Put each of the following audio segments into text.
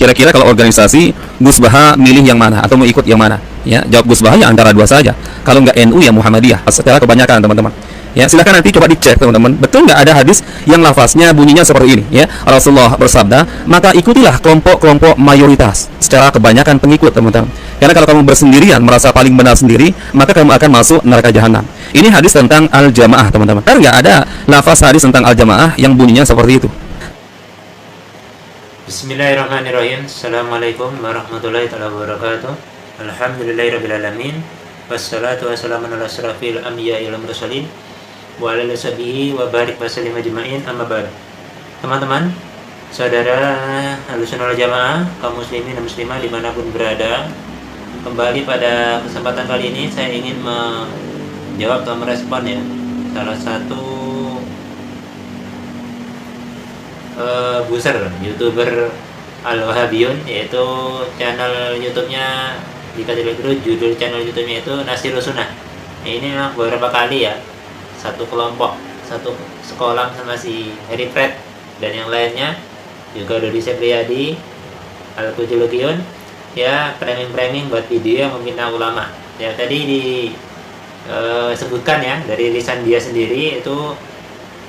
Kira-kira kalau organisasi Gus Baha milih yang mana atau mau ikut yang mana? Ya, jawab Gus Baha ya antara dua saja. Kalau nggak NU ya Muhammadiyah. Secara kebanyakan teman-teman. Ya, silakan nanti coba dicek teman-teman. Betul nggak ada hadis yang lafaznya bunyinya seperti ini? Ya, Rasulullah bersabda, maka ikutilah kelompok-kelompok mayoritas secara kebanyakan pengikut teman-teman. Karena kalau kamu bersendirian merasa paling benar sendiri, maka kamu akan masuk neraka jahanam. Ini hadis tentang al-jamaah teman-teman. Karena nggak ada lafaz hadis tentang al-jamaah yang bunyinya seperti itu. Bismillahirrahmanirrahim. Assalamualaikum warahmatullahi wabarakatuh. Alhamdulillahirrabbilalamin. Wassalatu wassalamu ala asyrafil anbiya'i wal mursalin wa ala alihi wa barik wa sallim ajma'in, amma ba'd. Teman-teman, saudara Ahlussunnah wal Jamaah, kaum muslimin dan muslimah dimanapun berada, kembali pada kesempatan kali ini saya ingin menjawab atau merespon ya salah satu booster YouTuber Al-Wahabiyun, yaitu channel YouTube-nya jika tidak dulu judul channel YouTube-nya itu Nasirus Sunnah. Ini memang beberapa kali ya satu kelompok, satu sekolah sama si Harry Fred dan yang lainnya juga Dodi Sepriyadi, Al-Kujulukiyun ya, framing-framing buat video yang membina ulama. Ya tadi disebutkan ya dari lisan dia sendiri, itu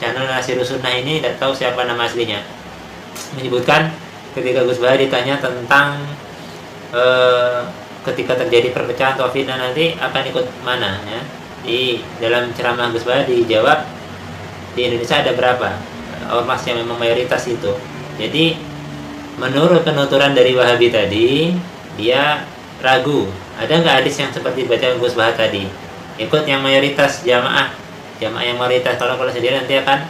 channel Nasirus Sunnah ini tidak tahu siapa nama aslinya, menyebutkan ketika Gus Baha ditanya tentang ketika terjadi perpecahan atau fitnah nanti akan ikut mana ya. Di dalam ceramah Gus Baha dijawab, di Indonesia ada berapa ormas yang memang mayoritas itu. Jadi menurut penuturan dari Wahabi tadi, dia ragu ada nggak hadis yang seperti baca Gus Baha tadi, ikut yang mayoritas jamaah yang mayoritas. Kalau sendiri nanti akan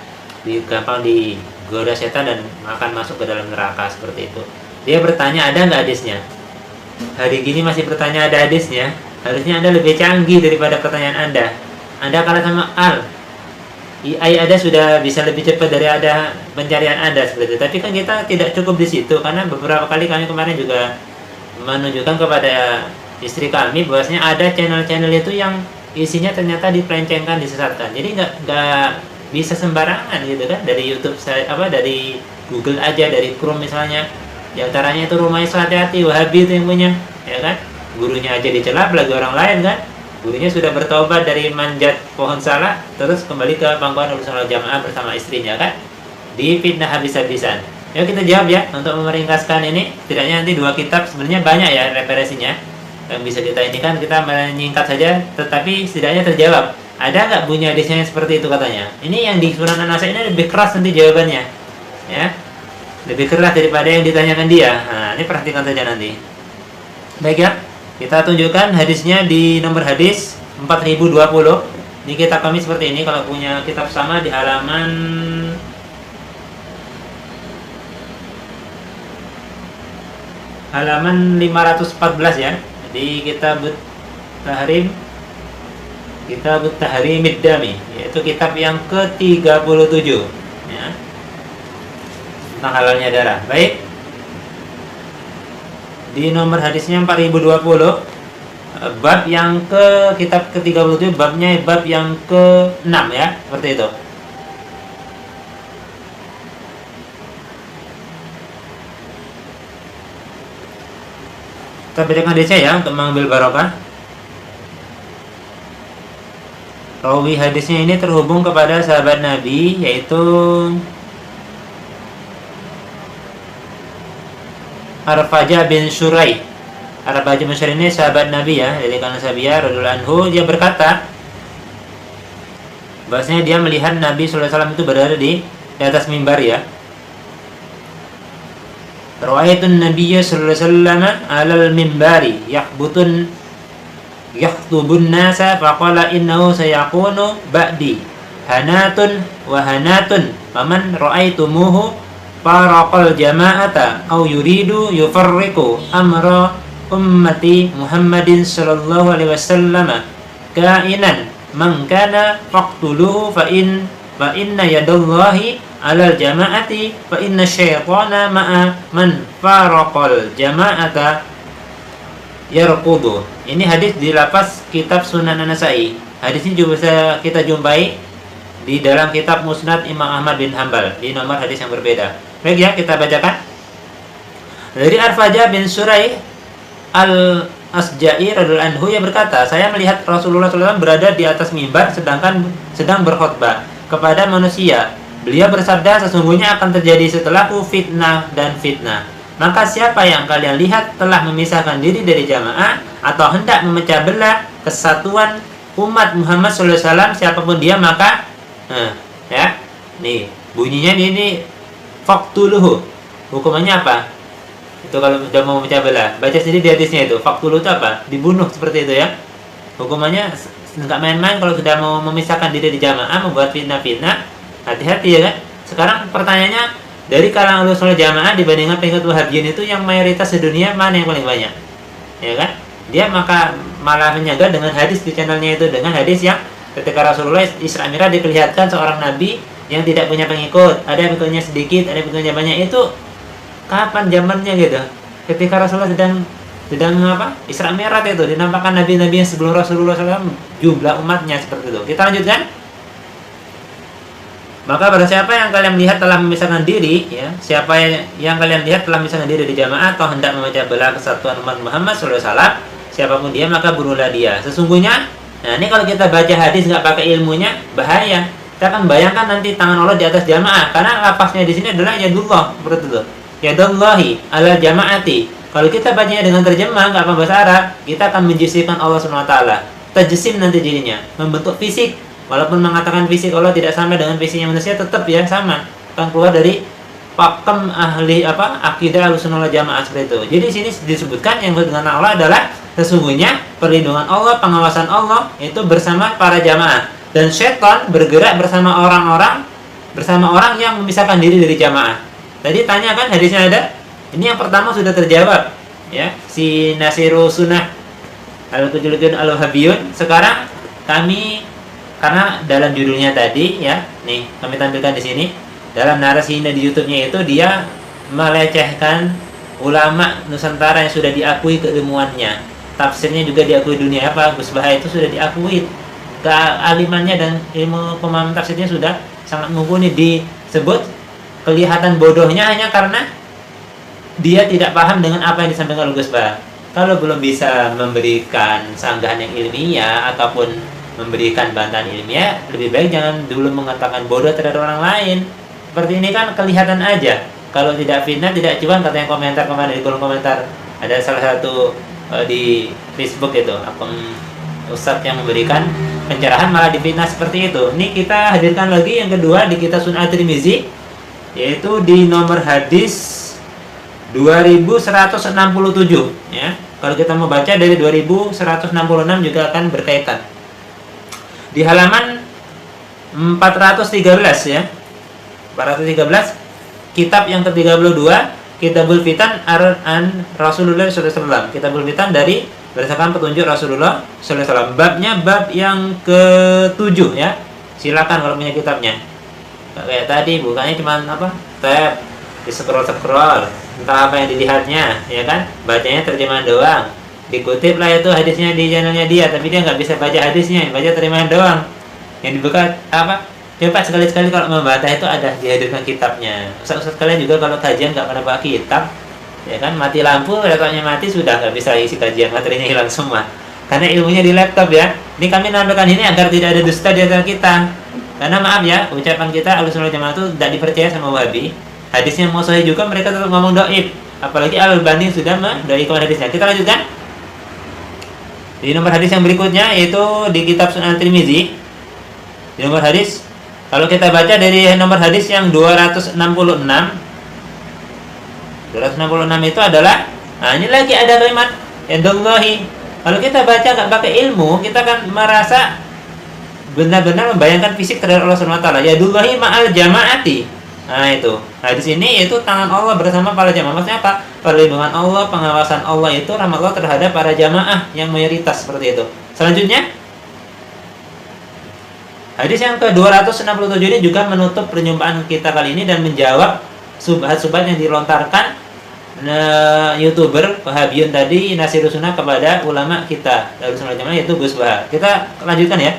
gampang digoda setan dan akan masuk ke dalam neraka, seperti itu. Dia bertanya ada nggak hadisnya. Hari gini masih bertanya ada hadisnya. Harusnya Anda lebih canggih daripada pertanyaan Anda. Anda kalah sama Anda sudah bisa lebih cepat dari ada pencarian Anda, seperti itu. Tapi kan kita tidak cukup di situ, karena beberapa kali kami kemarin juga menunjukkan kepada istri kami bahwasanya ada channel-channel itu yang isinya ternyata dipelencengkan, disesatkan. Jadi nggak bisa sembarangan gitu kan, dari YouTube dari Google aja, dari Chrome misalnya. Di antaranya itu Rumah Islam Hati, Wahabi itu yang punya, ya kan? Gurunya aja dicela, apalagi orang lain kan? Gurunya sudah bertobat dari manjat pohon salah, terus kembali ke pangkuan Ahlussunnah wal Jamaah bersama istrinya kan? Difitnah habis-habisan. Yuk kita jawab ya, untuk meringkaskan ini, setidaknya nanti 2 kitab, sebenarnya banyak ya referensinya yang bisa kita ini kan, kita menyingkat saja, tetapi setidaknya terjawab. Ada nggak bunyi hadisnya yang seperti itu katanya? Ini yang di Sunan An-Nasai ini lebih keras nanti jawabannya, ya, lebih keras daripada yang ditanyakan dia. Nah, ini perhatikan saja nanti. Baik ya, kita tunjukkan hadisnya di nomor hadis 4020. Ini kitab kami seperti ini. Kalau punya kitab sama di halaman halaman 514 ya. Di Kitab Tahrimid Dami, yaitu kitab yang ke-37 ya, tentang halalnya darah. Baik, di nomor hadisnya 4020, bab yang kitab ke-37, babnya bab yang ke-6 ya, seperti itu. Kita bacakan hadisnya ya untuk mengambil barokah. Rawi hadisnya ini terhubung kepada sahabat Nabi, yaitu Arfajah bin Syurai. Arfajah bin Syurai ini sahabat Nabi ya, dari kalangan sahabiah radhiyallahu anhu. Dia berkata bahwasanya dia melihat Nabi sallallahu alaihi wasallam itu berada di atas mimbar ya. Ra'aitun Nabiyya sallallahu alaihi wasallam 'alal mimbari yakhtubun nasa faqala innahu sayakunu ba'di hanatun wa hanatun faman ra'aitumuhu faraqal jama'ata aw yuridu yufarriqu amra ummati Muhammadin sallallahu alaihi wasallam kainan man kana faqtuluhu fa inna yadallahi alal jama'ati fa inna syaitana ma'a man faraqal jama'ata yarqudu. Ini hadis di lapas kitab Sunan An-Nasai. Hadis ini juga bisa kita jumpai di dalam kitab Musnad Imam Ahmad bin Hanbal di nomor hadis yang berbeda. Baik ya, kita bacakan. Dari Arfaja bin Suraih Al-Asja'i radhiyallahu anhu yang berkata, saya melihat Rasulullah SAW berada di atas mimbar sedang berkhutbah kepada manusia. Beliau bersabda, sesungguhnya akan terjadi setelahku fitnah dan fitnah. Maka siapa yang kalian lihat telah memisahkan diri dari jamaah atau hendak memecah belah kesatuan umat Muhammad SAW, siapapun dia maka ya, nih bunyinya ini faqtuluhu. Hukumannya apa? Itu kalau sudah mau memecah belah, baca sendiri di hadisnya itu. Faqtuluhu itu apa? Dibunuh, seperti itu ya. Hukumannya nggak main-main kalau sudah mau memisahkan diri di jamaah, membuat fitnah-fitnah. Hati-hati ya kan. Sekarang pertanyaannya, dari kalangan Ahlussunnah Jamaah dibandingkan pengikut Wahabiyin itu yang mayoritas sedunia mana yang paling banyak? Ya kan? Dia maka malah menyaga dengan hadis di channelnya itu, dengan hadis yang ketika Rasulullah Isra Mi'raj diperlihatkan seorang nabi yang tidak punya pengikut, ada pengikutnya sedikit, ada pengikutnya banyak. Itu kapan zamannya gitu? Ketika Rasulullah sedang apa? Isra Mi'raj itu dinampakkan nabi-nabi yang sebelum Rasulullah SAW, jumlah umatnya seperti itu. Kita lanjutkan. Maka pada siapa yang kalian lihat telah memisahkan diri, ya, siapa yang kalian lihat telah memisahkan diri dari jamaah atau hendak memecah belah kesatuan umat Muhammad SAW, siapapun dia maka bunuhlah dia. Sesungguhnya, nah ini kalau kita baca hadis nggak pakai ilmunya bahaya. Kita akan bayangkan nanti tangan Allah di atas jamaah, karena lapasnya di sini adalah yadullah, seperti itu. Yadullahi ala jamaati. Kalau kita bacanya dengan terjemah nggak apa bahasa Arab, kita akan menjisimkan Allah SWT. Tajsim nanti jadinya, membentuk fisik. Walaupun mengatakan fisik Allah tidak sama dengan fisiknya manusia, tetap ya sama. Akan keluar dari pakem ahli akidah Ahlussunnah wal Jamaah seperti itu. Jadi di sini disebutkan yang dengan Allah adalah sesungguhnya perlindungan Allah, pengawasan Allah itu bersama para jamaah, dan syaitan bergerak bersama orang yang memisahkan diri dari jamaah. Tadi tanya kan hadisnya ada. Ini yang pertama sudah terjawab ya, si Nasiru Sunnah Al-Tujuludin Al-Wahabiyun. Sekarang kami, karena dalam judulnya tadi ya, nih kami tampilkan di sini dalam narasi di YouTube-nya itu, dia melecehkan ulama Nusantara yang sudah diakui keilmuannya, tafsirnya juga diakui dunia. Apa Gus Baha itu sudah diakui kealimannya dan ilmu pemahaman tafsirnya sudah sangat mumpuni. Disebut kelihatan bodohnya hanya karena dia tidak paham dengan apa yang disampaikan oleh Gus Baha. Kalau belum bisa memberikan sanggahan yang ilmiah ataupun memberikan bantahan ilmiah, lebih baik jangan dulu mengatakan bodoh terhadap orang lain. Seperti ini kan kelihatan aja. Kalau tidak fitnah, tidak cuan, kata yang komentar kemarin di kolom komentar. Ada salah satu di Facebook itu, akun ustadz yang memberikan pencerahan malah difitnah seperti itu. Ini kita hadirkan lagi yang kedua di kitab Sunan At-Tirmizi, yaitu di nomor hadis 2167 ya. Kalau kita mau baca dari 2166 juga akan berkaitan. Di halaman 413 ya. 413, kitab yang ke-32, Kitabul Fitan an Rasulullah SAW. Kitabul Fitan dari berdasarkan petunjuk Rasulullah SAW. Babnya bab yang ke-7 ya. Silakan kalau punya kitabnya. Kayak tadi bukannya cuma tab, di scroll entah apa yang dilihatnya ya kan. Bacanya terjemahan doang. Dikutip lah itu hadisnya di channelnya dia, tapi dia nggak bisa baca hadisnya, baca terjemahan doang. Yang dibuka coba sekali-sekali kalau membaca itu ada dihadirkan kitabnya. Ustaz-ustaz kalian juga kalau kajian nggak pernah bawa kitab, ya kan, mati lampu, laptopnya mati, sudah nggak bisa isi kajian, materinya hilang semua. Karena ilmunya di laptop ya. Ini kami nampilkan ini agar tidak ada dusta di antara kita. Karena maaf ya, ucapan kita Ahlussunnah wal Jamaah itu tidak dipercaya sama Wahabi. Hadisnya mau sahih juga mereka tetap ngomong dhaif. Apalagi Al-Albani sudah mendhaifkan hadisnya. Kita lanjutkan. Di nomor hadis yang berikutnya yaitu di kitab Sunan Tirmizi. Di nomor hadis, kalau kita baca dari nomor hadis yang 266 itu adalah, nah ini lagi ada kalimat yadullahi. Kalau kita baca nggak pakai ilmu, kita akan merasa benar-benar membayangkan fisik terhadap Allah Subhanahu wa taala. Yadullahi ma'al jamaati. Nah itu, hadis ini itu tangan Allah bersama para jamaah. Maksudnya apa? Perlindungan Allah, pengawasan Allah itu rahmat Allah terhadap para jamaah yang mayoritas seperti itu. Selanjutnya, hadis yang ke-267 ini juga menutup perjumpaan kita kali ini dan menjawab subhat-subhat yang dilontarkan YouTuber Wahabiyun tadi, Nasirus Sunnah, kepada ulama kita Ahlussunnah wal Jamaah, yaitu Gus Baha. Kita lanjutkan ya.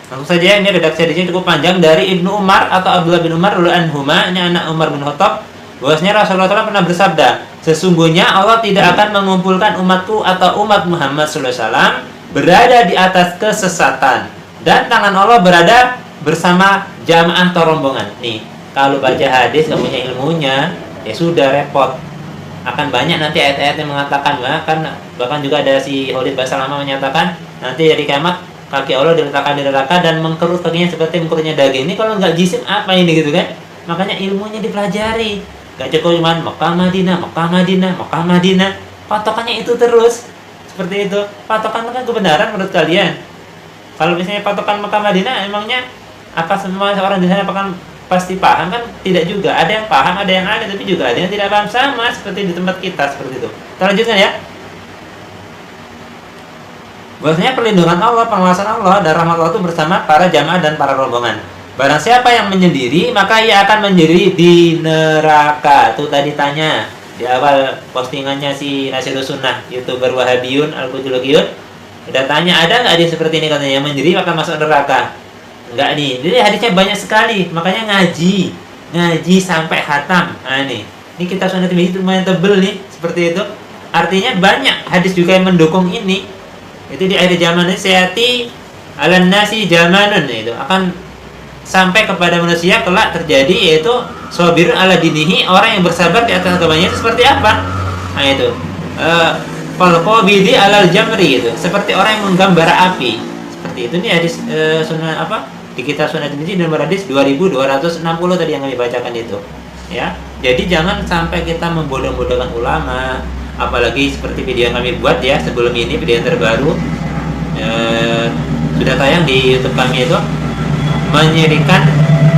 Langsung saja, ini redaksi di sini cukup panjang dari Ibnu Umar atau Abdullah bin Umar radhiyallahu anhuma, ini anak Umar bin Khattab. Bahwasanya Rasulullah SAW pernah bersabda, sesungguhnya Allah tidak akan mengumpulkan umatku atau umat Muhammad SAW berada di atas kesesatan, dan tangan Allah berada bersama jamaah atau rombongan. Nih, kalau baca hadis nggak punya ilmunya, ya sudah repot. Akan banyak nanti ayat-ayat yang mengatakan, bahkan juga ada si Khalid Basalamah menyatakan, nanti dari kiamat kaki Allah diletakkan di neraka dan mengkerut kakinya seperti mengkerutnya daging. Ini kalau nggak jisim apa ini gitu kan? Makanya ilmunya dipelajari. Gak cukup cuma Mekah Madinah, Mekah Madinah, Mekah Madinah. Patokannya itu terus. Seperti itu. Patokan kan kebenaran menurut kalian. Kalau misalnya patokan Mekah Madinah, emangnya apa semua orang di sana pasti paham kan? Tidak juga. Ada yang paham, ada yang ada, tapi juga ada yang tidak paham, sama seperti di tempat kita seperti itu. Kita lanjutkan ya. Bahwasanya perlindungan Allah, pengawasan Allah dan rahmat Allah itu bersama para jamaah dan para rombongan. Barang siapa yang menyendiri, maka ia akan menyendiri di neraka. Tuh tadi tanya di awal postingannya si Nasirus Sunnah, YouTuber Wahabiyun Al-Qutulukiyun, udah tanya, ada nggak hadis seperti ini katanya, yang menyendiri maka masuk neraka? Enggak nih. Jadi hadisnya banyak sekali, makanya ngaji sampai khatam. Nah ini kita Sunnah TV itu lumayan tebel nih, seperti itu. Artinya banyak hadis juga yang mendukung ini. Itu di akhir zaman ini, sayati alan nasi zamanun, itu akan sampai kepada manusia kelak terjadi, yaitu sabirun ala dinihi, orang yang bersabar di atas agamanya. Itu seperti apa? Nah itu falqabidi alal jamri, itu seperti orang yang menggambar api. Seperti itu nih hadis sunnah apa di kitab Sunnah Tirmidzi nomor hadis 2260 tadi yang kami bacakan itu. Ya. Jadi jangan sampai kita membodoh-bodohkan ulama, apalagi seperti video yang kami buat ya sebelum ini, video yang terbaru sudah tayang di YouTube kami itu,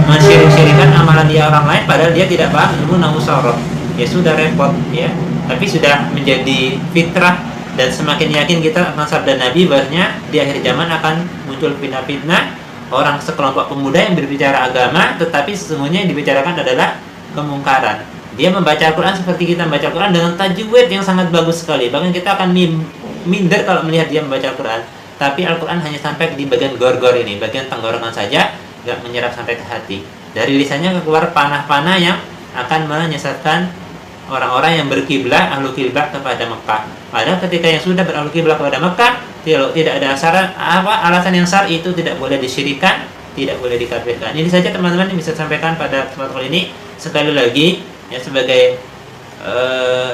mensyirik-syirikan amalan dia orang lain padahal dia tidak paham ilmu nausarot. Ya sudah repot ya. Tapi sudah menjadi fitrah, dan semakin yakin kita akan sabda Nabi bahwasanya di akhir zaman akan muncul fitnah-fitnah orang sekelompok pemuda yang berbicara agama, tetapi sesungguhnya yang dibicarakan adalah kemungkaran. Dia membaca Al-Quran seperti kita membaca Al-Quran dengan tajwid yang sangat bagus sekali. Bahkan kita akan minder kalau melihat dia membaca Al-Quran. Tapi Al-Quran hanya sampai di bagian gor-gor ini, bagian tenggorokan saja, nggak menyerap sampai ke hati. Dari lisannya keluar panah-panah yang akan menyesatkan orang-orang yang berkiblat, ahlu kiblat kepada Mekah. Padahal ketika yang sudah berahlu kiblat kepada Mekah, tidak ada alasan yang syar'i, itu tidak boleh disyirikan, tidak boleh dikafirkan. Ini saja teman-teman yang bisa sampaikan pada kesempatan kali ini. Sekali lagi, ya sebagai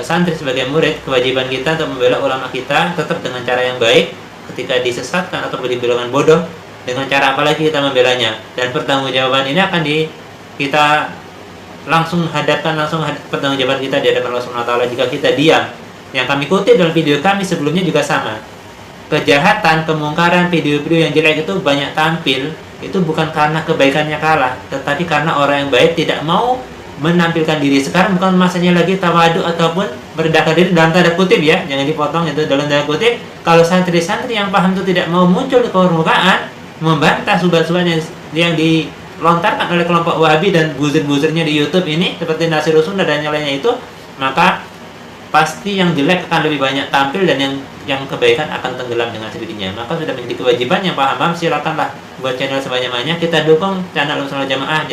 santri, sebagai murid, kewajiban kita untuk membela ulama kita tetap dengan cara yang baik. Ketika disesatkan atau dibilang bodoh, dengan cara apa lagi kita membelanya? Dan pertanggungjawaban ini akan kita langsung pertanggungjawaban kita di hadapan Allah Subhanahu wa taala jika kita diam. Yang kami kutip dalam video kami sebelumnya juga sama. Kejahatan, kemungkaran, video-video yang jelek itu banyak tampil, itu bukan karena kebaikannya kalah, tetapi karena orang yang baik tidak mau menampilkan diri. Sekarang bukan masanya lagi tawadu ataupun merendahkan diri dalam tanda kutip ya, jangan dipotong itu dalam tanda kutip. Kalau santri-santri yang paham itu tidak mau muncul di permukaan membantah subhat-subhat yang dilontarkan oleh kelompok Wahabi dan buzur-buzurnya di YouTube ini seperti Nasirus Sunnah dan yang lainnya itu, maka pasti yang jelek akan lebih banyak tampil dan yang kebaikan akan tenggelam dengan sendirinya. Maka sudah menjadi kewajiban yang paham silakanlah buat channel sebanyak-banyaknya, kita dukung channel Sunnah Jamaah.